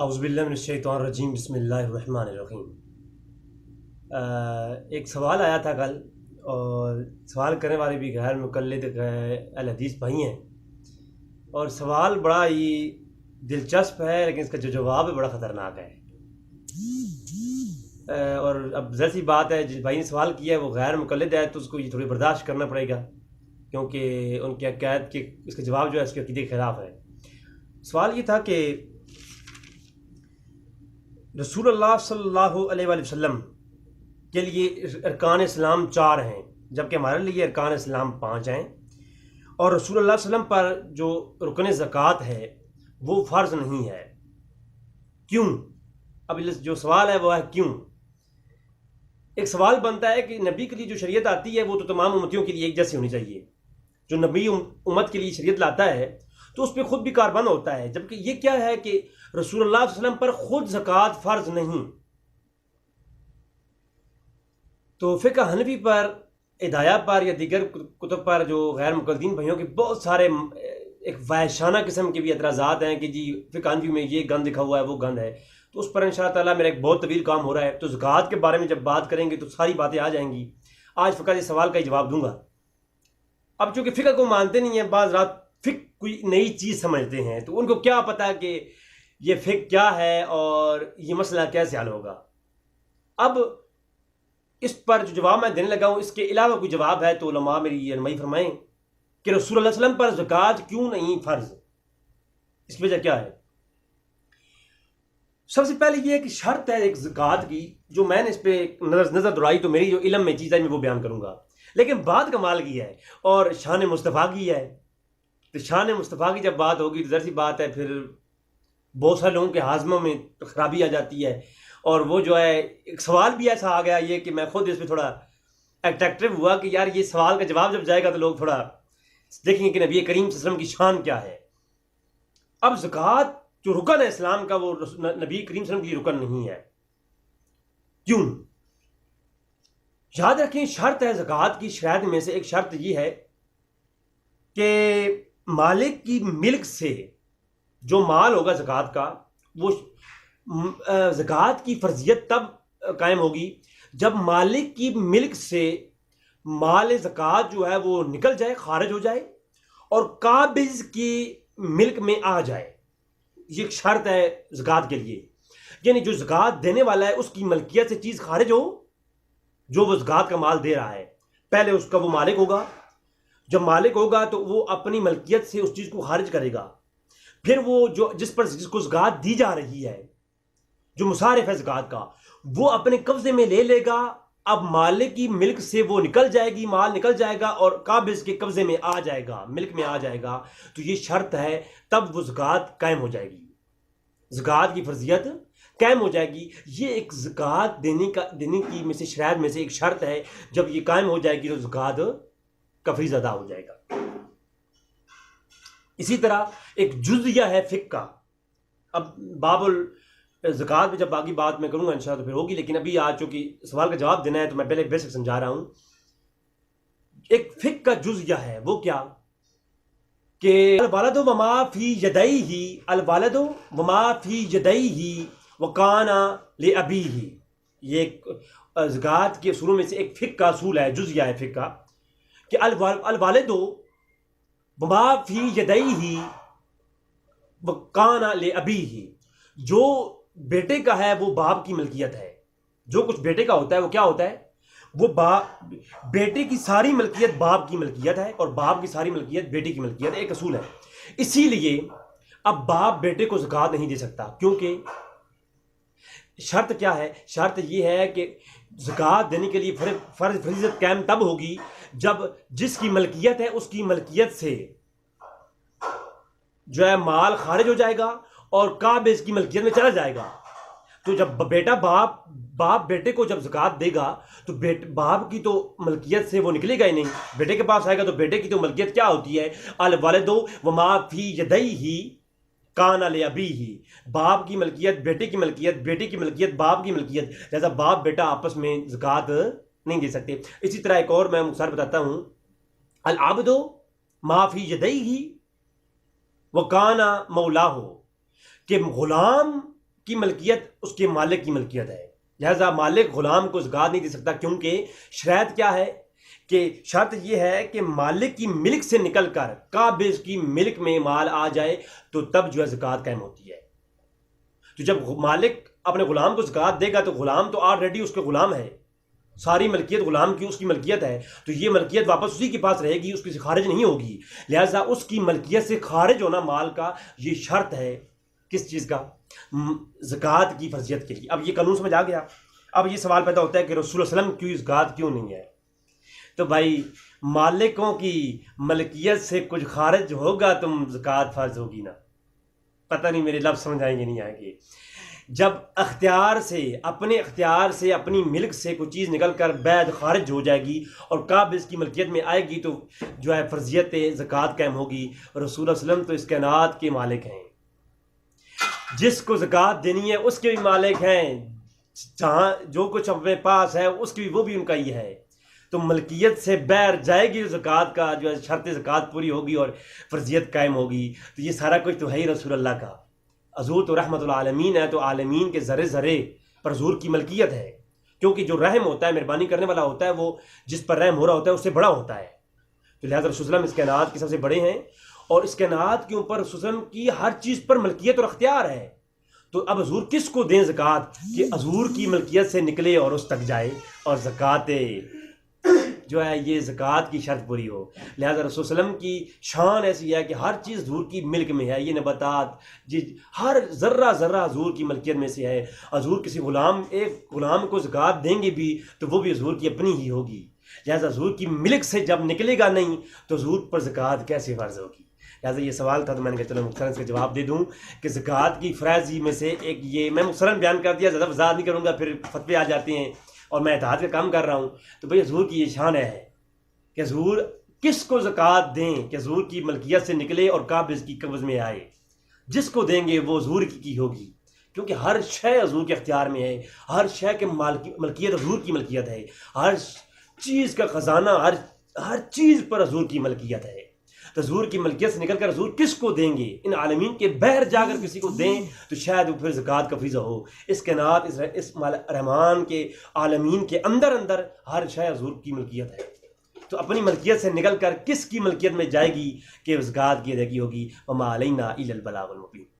اعوذ باللہ من الشیطان الرجیم بسم اللہ الرحمن الرحیم۔ ایک سوال آیا تھا کل، اور سوال کرنے والے بھی غیر مقلد اہل حدیث بھائی ہیں، اور سوال بڑا ہی دلچسپ ہے، لیکن اس کا جو جواب ہے بڑا خطرناک ہے۔ اور اب ظاہر سی بات ہے، جس بھائی نے سوال کیا ہے وہ غیر مقلد ہے، تو اس کو یہ تھوڑی برداشت کرنا پڑے گا، کیونکہ ان کے عقائد کے اس کا جواب جو ہے اس کے عقیدے کے خلاف ہے۔ سوال یہ تھا کہ رسول اللہ صلی اللہ علیہ وآلہ وسلم کے لیے ارکان اسلام 4 ہیں، جبکہ ہمارے لیے ارکان اسلام 5 ہیں، اور رسول اللہ صلی اللہ علیہ وسلم پر جو رکن زکوٰۃ ہے وہ فرض نہیں ہے۔ کیوں؟ اب جو سوال ہے وہ ہے کیوں۔ ایک سوال بنتا ہے کہ نبی کے لیے جو شریعت آتی ہے وہ تو تمام امتیوں کے لیے ایک جیسی ہونی چاہیے۔ جو نبی امت کے لیے شریعت لاتا ہے تو اس پہ خود بھی کاربند ہوتا ہے، جبکہ یہ کیا ہے کہ رسول اللہ صلی اللہ علیہ وسلم پر خود زکوٰۃ فرض نہیں۔ تو فقہ حنفی پر، ہدایہ پر یا دیگر کتب پر جو غیر مقلدین بھائیوں کے بہت سارے ایک وحشانہ قسم کے بھی اعتراضات ہیں کہ جی فقہ حنفی میں یہ گند لکھا ہوا ہے، وہ گند ہے، تو اس پر انشاءاللہ تعالیٰ میرا ایک بہت طویل کام ہو رہا ہے۔ تو زکوٰۃ کے بارے میں جب بات کریں گے تو ساری باتیں آ جائیں گی۔ آج فقہ اس سوال کا ہی جواب دوں گا۔ اب چونکہ فقہ کو مانتے نہیں ہیں، بعض رات فقہ کوئی نئی چیز سمجھتے ہیں، تو ان کو کیا پتا کہ یہ فقہ کیا ہے اور یہ مسئلہ کیسے حل ہوگا۔ اب اس پر جو جواب میں دینے لگا ہوں، اس کے علاوہ کوئی جواب ہے تو علماء میری رہنمائی فرمائیں کہ رسول اللہ صلی اللہ علیہ وسلم پر زکوٰۃ کیوں نہیں فرض، اس کی وجہ کیا ہے۔ سب سے پہلے یہ ہے کہ شرط ہے ایک زکوٰۃ کی، جو میں نے اس پہ نظر دوڑائی تو میری جو علم میں چیز ہے میں وہ بیان کروں گا، لیکن بات کمال کی ہے اور شان مصطفیٰ کی ہے۔ تو شان مصطفیٰ کی جب بات ہوگی تو ظاہر سی بات ہے پھر بہت سارے لوگوں کے ہاضموں میں خرابی آ جاتی ہے، اور وہ جو ہے ایک سوال بھی ایسا آ گیا یہ کہ میں خود اس پہ تھوڑا اٹریکٹیو ہوا کہ یار یہ سوال کا جواب جب جائے گا تو لوگ تھوڑا دیکھیں گے کہ نبی کریم صلی اللہ علیہ وسلم کی شان کیا ہے۔ اب زکوٰۃ جو رکن ہے اسلام کا وہ نبی کریم صلی اللہ علیہ وسلم کی رکن نہیں ہے۔ کیوں؟ یاد رکھیں، شرط ہے زکوٰۃ کی شرائط میں سے ایک شرط یہ ہے کہ مالک کی ملک سے جو مال ہوگا زکوٰۃ کا، وہ زکوٰۃ کی فرضیت تب قائم ہوگی جب مالک کی ملک سے مال زکوٰۃ جو ہے وہ نکل جائے، خارج ہو جائے، اور قابض کی ملک میں آ جائے۔ یہ ایک شرط ہے زکوٰۃ کے لیے، یعنی جو زکوٰۃ دینے والا ہے اس کی ملکیت سے چیز خارج ہو، جو وہ زکوٰۃ کا مال دے رہا ہے۔ پہلے اس کا وہ مالک ہوگا، جب مالک ہوگا تو وہ اپنی ملکیت سے اس چیز کو خارج کرے گا، پھر وہ جس کو زکوٰۃ دی جا رہی ہے، جو مصارف ہے زکوٰۃ کا، وہ اپنے قبضے میں لے لے گا۔ اب مالک کی ملک سے وہ نکل جائے گی، مال نکل جائے گا اور قابض کے قبضے میں آ جائے گا، ملک میں آ جائے گا، تو یہ شرط ہے، تب وہ زکوٰۃ قائم ہو جائے گی، زکوٰۃ کی فرضیت قائم ہو جائے گی۔ یہ ایک زکوٰۃ دینے کی میں سے شرائط میں سے ایک شرط ہے، جب یہ قائم ہو جائے گی تو زکوٰۃ کا فریضہ ادا ہو جائے گا۔ اسی طرح ایک جزیہ ہے فقہ کا۔ اب باب زکوٰۃ میں جب باقی بات میں کروں گا انشاءاللہ تو پھر ہوگی، لیکن ابھی آج چونکہ سوال کا جواب دینا ہے تو میں پہلے بیسک سمجھا رہا ہوں۔ ایک فقہ کا جزیہ ہے، وہ کیا کہ الوالد وما فی یدیہ، الوالد وما فی یدیہ وکان لابیہ۔ یہ ایک زکوٰۃ کے اصولوں میں سے ایک فقہ کا اصول ہے، جزیہ ہے فقہ کا، کہ الوالد وما فی یدیہ وکان لابیہ۔ جو بیٹے کا ہے وہ باپ کی ملکیت ہے، جو کچھ بیٹے کا ہوتا ہے وہ کیا ہوتا ہے، وہ بیٹے کی ساری ملکیت باپ کی ملکیت ہے، اور باپ کی ساری ملکیت بیٹے کی ملکیت ہے، ایک اصول ہے۔ اسی لیے اب باپ بیٹے کو زکوٰۃ نہیں دے سکتا، کیونکہ شرط کیا ہے؟ شرط یہ ہے کہ زکوٰۃ دینے کے لیے فریضت قائم تب ہوگی جب جس کی ملکیت ہے اس کی ملکیت سے جو ہے مال خارج ہو جائے گا اور قابض کی ملکیت میں چلا جائے گا۔ تو جب باپ بیٹے کو جب زکوٰۃ دے گا تو باپ کی تو ملکیت سے وہ نکلے گا ہی نہیں، بیٹے کے پاس آئے گا، تو بیٹے کی تو ملکیت کیا ہوتی ہے، الوالد وما فی یدیہ کان لابیہ۔ باپ کی ملکیت بیٹے کی ملکیت، بیٹے کی ملکیت باپ کی ملکیت، لہذا باپ بیٹا آپس میں زکوٰۃ نہیں دے سکتے۔ اسی طرح ایک اور میں مختصر بتاتا ہوں، العبد ما فی یدیہ وکان مولاہ، کہ غلام کی ملکیت اس کے مالک کی ملکیت ہے، لہذا مالک غلام کو زکوٰۃ نہیں دے سکتا، کیونکہ شرط کیا ہے کہ شرط یہ ہے کہ مالک کی ملک سے نکل کر قابض کی ملک میں مال آ جائے تو تب جو ہے زکوٰۃ قائم ہوتی ہے۔ تو جب مالک اپنے غلام کو زکوٰۃ دے گا تو غلام تو آلریڈی اس کے غلام ہے، ساری ملکیت غلام کی اس کی ملکیت ہے، تو یہ ملکیت واپس اسی کے پاس رہے گی، اس کی سے خارج نہیں ہوگی، لہٰذا اس کی ملکیت سے خارج ہونا مال کا یہ شرط ہے کس چیز کا؟ زکوٰۃ کی فرضیت کے لیے۔ اب یہ قانون سمجھ آ گیا۔ اب یہ سوال پیدا ہوتا ہے کہ رسول اللہ علیہ وسلم کی زکوٰۃ کیوں نہیں ہے؟ تو بھائی مالکوں کی ملکیت سے کچھ خارج ہوگا تو زکوٰۃ فرض ہوگی نا۔ پتہ نہیں میرے لفظ سمجھ آئیں گے نہیں آئیں گے۔ جب اختیار سے اپنے اختیار سے اپنی ملک سے کوئی چیز نکل کر بعد خارج ہو جائے گی اور قابض کی ملکیت میں آئے گی تو جو ہے فرضیت زکوٰۃ قائم ہوگی۔ رسول اللہ علیہ وسلم تو اس کائنات کے مالک ہیں، جس کو زکوٰۃ دینی ہے اس کے بھی مالک ہیں، جہاں جو کچھ اپنے پاس ہے اس کی بھی وہ بھی ان کا ہی ہے، تو ملکیت سے باہر جائے گی زکوٰۃ کا جو ہے شرط زکوٰۃ پوری ہوگی اور فرضیت قائم ہوگی۔ تو یہ سارا کچھ تو ہے ہی رسول اللہ کا۔ حضور تو رحمت العالمین ہے، تو عالمین کے ذرے ذرے پر حضور کی ملکیت ہے، کیونکہ جو رحم ہوتا ہے، مہربانی کرنے والا ہوتا ہے، وہ جس پر رحم ہو رہا ہوتا ہے اس سے بڑا ہوتا ہے، تو لہٰذا رسول اللہ اس کائنات کے سب سے بڑے ہیں، اور اس کائنات کے اوپر رسول اللہ کی ہر چیز پر ملکیت اور اختیار ہے۔ تو اب حضور کس کو دیں زکوٰۃ کہ حضور کی ملکیت سے نکلے اور اس تک جائے اور زکوٰۃ جو ہے یہ زکوٰۃ کی شرط پوری ہو۔ لہٰذا رسول صلی اللہ علیہ وسلم کی شان ایسی ہے کہ ہر چیز حضور کی ملک میں ہے، یہ نباتات ہر ذرہ ذرہ حضور کی ملکیت میں سے ہے۔ حضور کسی ایک غلام کو زکوٰۃ دیں گے بھی تو وہ بھی حضور کی اپنی ہی ہوگی، لہٰذا حضور کی ملک سے جب نکلے گا نہیں تو حضور پر زکوٰۃ کیسے فرض ہوگی؟ لہٰذا یہ سوال تھا، تو میں نے کہا چلو مختصراً اس کا جواب دے دوں کہ زکوٰۃ کی فرائض میں سے ایک یہ میں مختصراً بیان کر دیا، زیادہ وضاحت نہیں کروں گا، پھر فتوے آ جاتے ہیں اور میں اتحاد کا کام کر رہا ہوں۔ تو بھئی حضور کی یہ شان ہے کہ حضور کس کو زکوٰۃ دیں کہ حضور کی ملکیت سے نکلے اور قابض کی قبض میں آئے، جس کو دیں گے وہ حضور کی ہوگی، کیونکہ ہر شے حضور کے اختیار میں ہے، ہر شے کے ملکیت حضور کی ملکیت ہے، ہر چیز کا خزانہ ہر چیز پر حضور کی ملکیت ہے۔ تو حضور کی ملکیت سے نکل کر حضور کس کو دیں گے؟ ان عالمین کے بہر جا کر کسی کو دیں تو شاید وہ پھر زکوٰۃ کا فریضہ ہو۔ اس کائنات اس رحمان کے عالمین کے اندر ہر شے حضور کی ملکیت ہے، تو اپنی ملکیت سے نکل کر کس کی ملکیت میں جائے گی کہ زکوٰۃ کی ادائیگی ہوگی؟ وما علینا الا البلاغ المبین۔